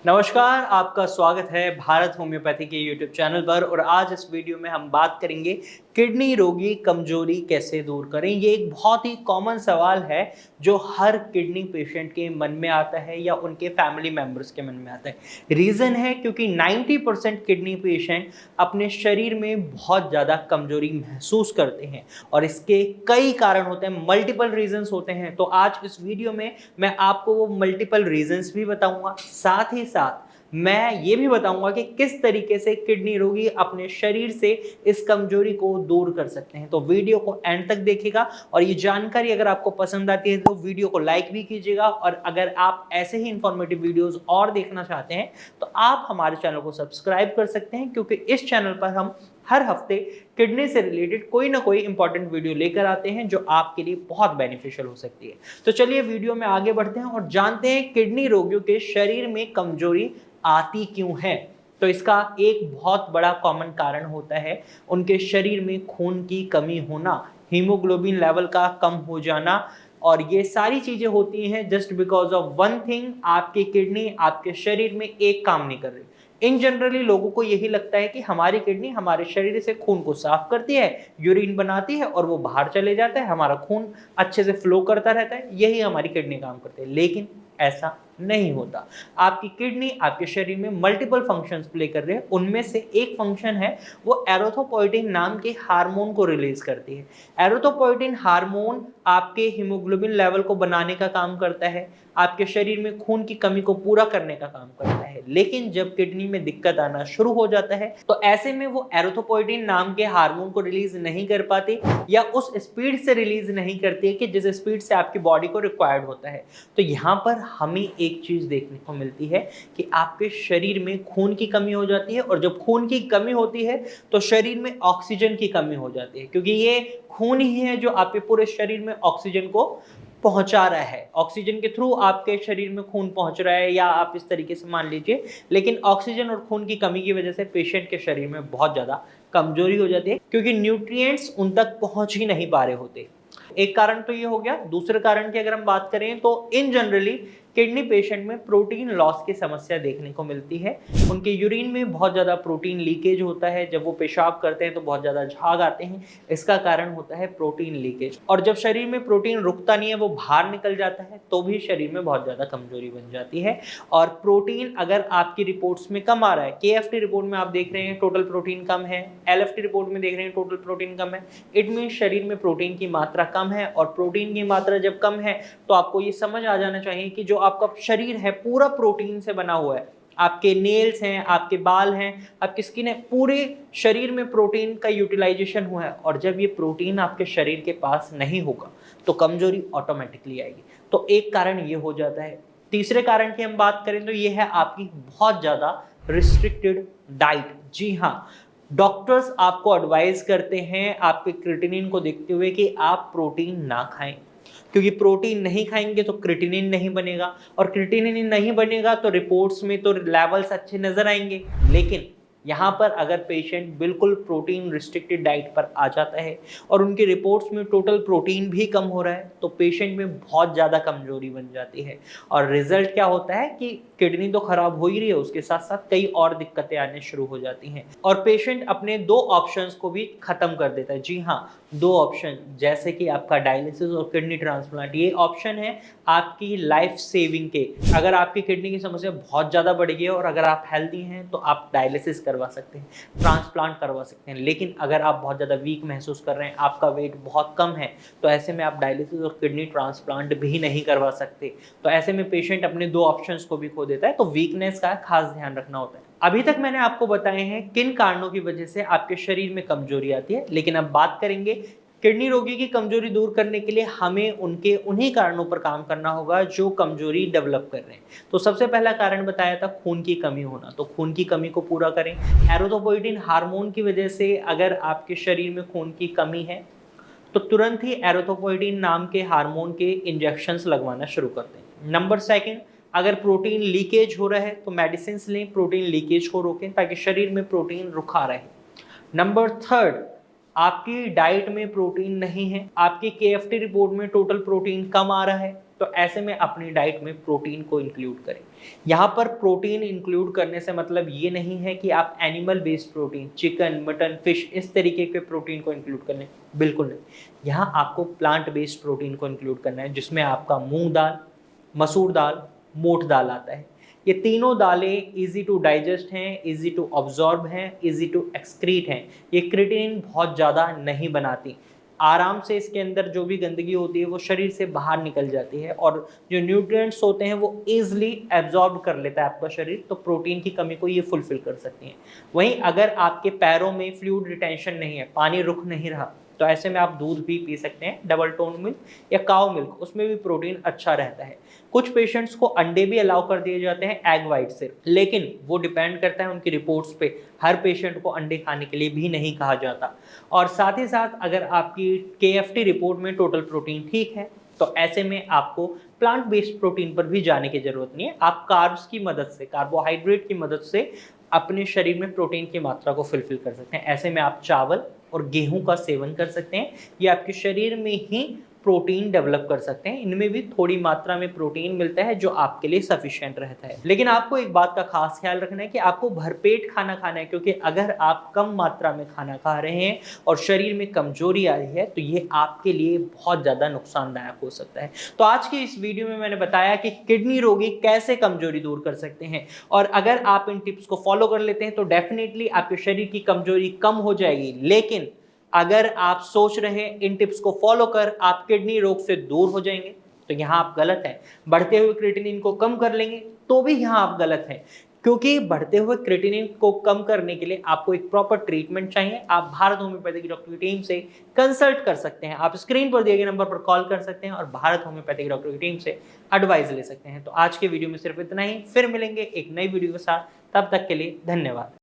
नमस्कार, आपका स्वागत है भारत होम्योपैथी के यूट्यूब चैनल पर। और आज इस वीडियो में हम बात करेंगे किडनी रोगी कमजोरी कैसे दूर करें। ये एक बहुत ही कॉमन सवाल है जो हर किडनी पेशेंट के मन में आता है या उनके फैमिली मेंबर्स के मन में आता है। रीज़न है क्योंकि 90% किडनी पेशेंट अपने शरीर में बहुत ज़्यादा कमजोरी महसूस करते हैं और इसके कई कारण होते हैं, मल्टीपल रीजंस होते हैं। तो आज इस वीडियो में मैं आपको वो मल्टीपल रीजंस भी बताऊंगा, साथ ही साथ मैं ये भी बताऊंगा कि किस तरीके से किडनी रोगी अपने शरीर से इस कमजोरी को दूर कर सकते हैं। तो वीडियो को एंड तक देखिएगा और ये जानकारी अगर आपको पसंद आती है तो वीडियो को लाइक भी कीजिएगा। और अगर आप ऐसे ही इंफॉर्मेटिव वीडियोस और देखना चाहते हैं तो आप हमारे चैनल को सब्सक्राइब कर सकते हैं, क्योंकि इस चैनल पर हम हर हफ्ते किडनी से रिलेटेड कोई ना कोई इंपॉर्टेंट वीडियो लेकर आते हैं जो आपके लिए बहुत बेनिफिशियल हो सकती है। तो चलिए वीडियो में आगे बढ़ते हैं और जानते हैं किडनी रोगियों के शरीर में कमजोरी आती क्यों है। तो इसका एक बहुत बड़ा कॉमन कारण होता है उनके शरीर में खून की कमी होना, हीमोग्लोबिन लेवल का कम हो जाना। और ये सारी चीजें होती हैं just because of one thing, आपकी किडनी आपके शरीर में एक काम नहीं कर रही। इन जनरली लोगों को यही लगता है कि हमारी किडनी हमारे शरीर से खून को साफ करती है, यूरिन बनाती है और वो बाहर चले जाता है, हमारा खून अच्छे से फ्लो करता रहता है, यही हमारी किडनी काम करती है। लेकिन ऐसा नहीं होता। आपकी किडनी आपके शरीर में मल्टीपल फंक्शंस प्ले कर रहे हैं। उनमें से एक फंक्शन है वो एरिथ्रोपोइटिन नाम के हार्मोन को रिलीज करती है। एरिथ्रोपोइटिन हार्मोन आपके हीमोग्लोबिन लेवल को बनाने का काम करता है, आपके शरीर में खून की कमी को पूरा करने का काम करता है। लेकिन जब किडनी में दिक्कत आना शुरू हो जाता है तो ऐसे में वो एरिथ्रोपोइटिन नाम के हार्मोन को रिलीज नहीं कर पाती या उस स्पीड से रिलीज नहीं करती है कि जिस स्पीड से आपकी बॉडी को रिक्वायर्ड होता है। तो यहाँ पर हमें एक चीज देखने को मिलती है कि आपके शरीर में खून की कमी हो जाती है, और जब खून की कमी होती है तो शरीर में ऑक्सीजन की कमी हो जाती है, क्योंकि ये खून ही है जो आपके पूरे शरीर में ऑक्सीजन को पहुंचा रहा है। ऑक्सीजन के थ्रू आपके शरीर में खून पहुंच रहा है, या आप इस तरीके से मान लीजिए। लेकिन ऑक्सीजन और खून की कमी की वजह से पेशेंट के शरीर में बहुत ज्यादा कमजोरी हो जाती है, क्योंकि न्यूट्रिएंट्स उन तक पहुंच ही नहीं पा रहे होते। एक कारण तो ये हो गया। दूसरे कारण की अगर हम बात करें तो इन जनरली किडनी पेशेंट में प्रोटीन लॉस की समस्या देखने को मिलती है। उनके यूरिन में बहुत ज़्यादा प्रोटीन लीकेज होता है, जब वो पेशाब करते हैं तो बहुत ज़्यादा झाग आते हैं। इसका कारण होता है प्रोटीन लीकेज। और जब शरीर में प्रोटीन रुकता नहीं है, वो बाहर निकल जाता है, तो भी शरीर में बहुत ज़्यादा कमजोरी बन जाती है। और प्रोटीन अगर आपकी रिपोर्ट्स में कम आ रहा है, KFT रिपोर्ट में आप देख रहे हैं टोटल प्रोटीन कम है, LFT रिपोर्ट में देख रहे हैं टोटल प्रोटीन कम है, इट मीन शरीर में प्रोटीन की मात्रा कम है। और प्रोटीन की मात्रा जब कम है तो आपको ये समझ आ जाना चाहिए कि जो आपका शरीर है पूरा प्रोटीन से बना हुआ है। आपके नेल्स हैं, आपके बाल हैं, आपकी स्किन है, पूरे शरीर में प्रोटीन का यूटिलाइजेशन हुआ है। और जब ये प्रोटीन आपके शरीर के पास नहीं होगा तो कमजोरी ऑटोमेटिकली आएगी। तो एक कारण ये हो जाता है। तीसरे कारण की हम बात करें तो ये है आपकी बहुत ज्यादा रिस्ट्रिक्टेड डाइट। जी हाँ, डॉक्टर्स आपको एडवाइस करते हैं आपके क्रिएटिनिन को देखते हुए कि आप प्रोटीन ना खाएं, क्योंकि प्रोटीन नहीं खाएंगे तो क्रिएटिनिन नहीं बनेगा, और क्रिएटिनिन नहीं बनेगा तो रिपोर्ट्स में तो लेवल्स अच्छे नजर आएंगे। लेकिन यहाँ पर अगर पेशेंट बिल्कुल प्रोटीन रिस्ट्रिक्टेड डाइट पर आ जाता है और उनकी रिपोर्ट्स में टोटल प्रोटीन भी कम हो रहा है, तो पेशेंट में बहुत ज़्यादा कमजोरी बन जाती है। और रिजल्ट क्या होता है कि किडनी तो खराब हो ही रही है, उसके साथ साथ कई और दिक्कतें आने शुरू हो जाती हैं और पेशेंट अपने दो ऑप्शंस को भी खत्म कर देता है। जी हाँ, दो ऑप्शन, जैसे कि आपका डायलिसिस और किडनी ट्रांसप्लांट। ये ऑप्शन है आपकी लाइफ सेविंग के। अगर आपकी किडनी की समस्या बहुत ज़्यादा बढ़ गई है और अगर आप हेल्दी हैं तो आप डायलिसिस करवा सकते हैं, ट्रांसप्लांट करवा सकते हैं। लेकिन अगर आप बहुत ज़्यादा वीक महसूस कर रहे हैं, आपका वेट बहुत कम है, तो ऐसे में आप डायलिसिस और किडनी ट्रांसप्लांट भी नहीं करवा सकते। तो ऐसे में पेशेंट अपने दो ऑप्शंस को भी खो देता है। तो वीकनेस का खास ध्यान रखना होता है। अभी तक मैंने आपको बताए हैं किन कारणों की वजह से आपके शरीर में कमजोरी आती है, लेकिन अब बात करेंगे किडनी रोगी की कमजोरी दूर करने के लिए हमें उनके उन्हीं कारणों पर काम करना होगा जो कमजोरी डेवलप कर रहे हैं। तो सबसे पहला कारण बताया था खून की कमी होना, तो खून की कमी को पूरा करें। एरिथ्रोपोइटिन हार्मोन की वजह से अगर आपके शरीर में खून की कमी है तो तुरंत ही एरिथ्रोपोइटिन नाम के हार्मोन के इंजेक्शंस लगवाना शुरू कर दें। नंबर सेकंड, अगर प्रोटीन लीकेज हो रहा है तो मेडिसिन लें, प्रोटीन लीकेज को रोकें ताकि शरीर में प्रोटीन रुका रहे। नंबर थर्ड, आपकी डाइट में प्रोटीन नहीं है, आपकी KFT रिपोर्ट में टोटल प्रोटीन कम आ रहा है, तो ऐसे में अपनी डाइट में प्रोटीन को इंक्लूड करें। यहाँ पर प्रोटीन इंक्लूड करने से मतलब ये नहीं है कि आप animal based protein, chicken, mutton, fish, इस तरीके के प्रोटीन को इंक्लूड करने, बिल्कुल नहीं। यहाँ आपको प्लांट बेस्ड प्रोटीन को इंक्लूड करना है, जिसमें आपका मूंग दाल, मसूर दाल, मोठ दाल आता है। ये तीनों दालें इजी टू डाइजेस्ट हैं, इजी टू ऑब्जॉर्ब हैं, इजी टू एक्सक्रीट हैं। ये क्रिएटिनिन बहुत ज़्यादा नहीं बनाती, आराम से इसके अंदर जो भी गंदगी होती है वो शरीर से बाहर निकल जाती है और जो न्यूट्रिएंट्स होते हैं वो ईजिली एब्जॉर्ब कर लेता है आपका शरीर, तो प्रोटीन की कमी को ये फुलफिल कर सकती हैं। वहीं अगर आपके पैरों में फ्लूइड रिटेंशन नहीं है, पानी रुक नहीं रहा, तो ऐसे में आप दूध भी पी सकते हैं, डबल टोन मिल्क या काउ मिल्क, उसमें भी प्रोटीन अच्छा रहता है। कुछ पेशेंट्स को अंडे भी अलाउ कर दिए जाते हैं एग वाइट से, लेकिन वो डिपेंड करता है उनकी रिपोर्ट्स पे। हर पेशेंट को अंडे खाने के लिए भी नहीं कहा जाता। और साथ ही साथ अगर आपकी KFT रिपोर्ट में टोटल प्रोटीन ठीक है, तो ऐसे में आपको प्लांट बेस्ड प्रोटीन पर भी जाने की जरूरत नहीं है। आप कार्ब्स की मदद से, कार्बोहाइड्रेट की मदद से अपने शरीर में प्रोटीन की मात्रा को फुलफिल कर सकते हैं। ऐसे में आप चावल और गेहूं का सेवन कर सकते हैं, ये आपके शरीर में ही प्रोटीन डेवलप कर सकते हैं। इनमें भी थोड़ी मात्रा में प्रोटीन मिलता है जो आपके लिए सफिशिएंट रहता है। लेकिन आपको एक बात का खास ख्याल रखना है कि आपको भरपेट खाना खाना है, क्योंकि अगर आप कम मात्रा में खाना खा रहे हैं और शरीर में कमजोरी आ रही है तो ये आपके लिए बहुत ज़्यादा नुकसानदायक हो सकता है। तो आज की इस वीडियो में मैंने बताया कि किडनी रोगी कैसे कमजोरी दूर कर सकते हैं, और अगर आप इन टिप्स को फॉलो कर लेते हैं तो डेफिनेटली आपके शरीर की कमजोरी कम हो जाएगी। लेकिन अगर आप सोच रहे हैं इन टिप्स को फॉलो कर आप किडनी रोग से दूर हो जाएंगे, तो यहाँ आप गलत हैं। बढ़ते हुए क्रिएटिनिन को कम कर लेंगे तो भी यहाँ आप गलत हैं, क्योंकि बढ़ते हुए क्रिएटिनिन को कम करने के लिए आपको एक प्रॉपर ट्रीटमेंट चाहिए। आप भारत होम्योपैथिक डॉक्टर की टीम से कंसल्ट कर सकते हैं। आप स्क्रीन पर दिए गए नंबर पर कॉल कर सकते हैं और भारत होम्योपैथिक डॉक्टर की टीम से एडवाइस ले सकते हैं। तो आज के वीडियो में सिर्फ इतना ही, फिर मिलेंगे एक नई वीडियो के साथ। तब तक के लिए धन्यवाद।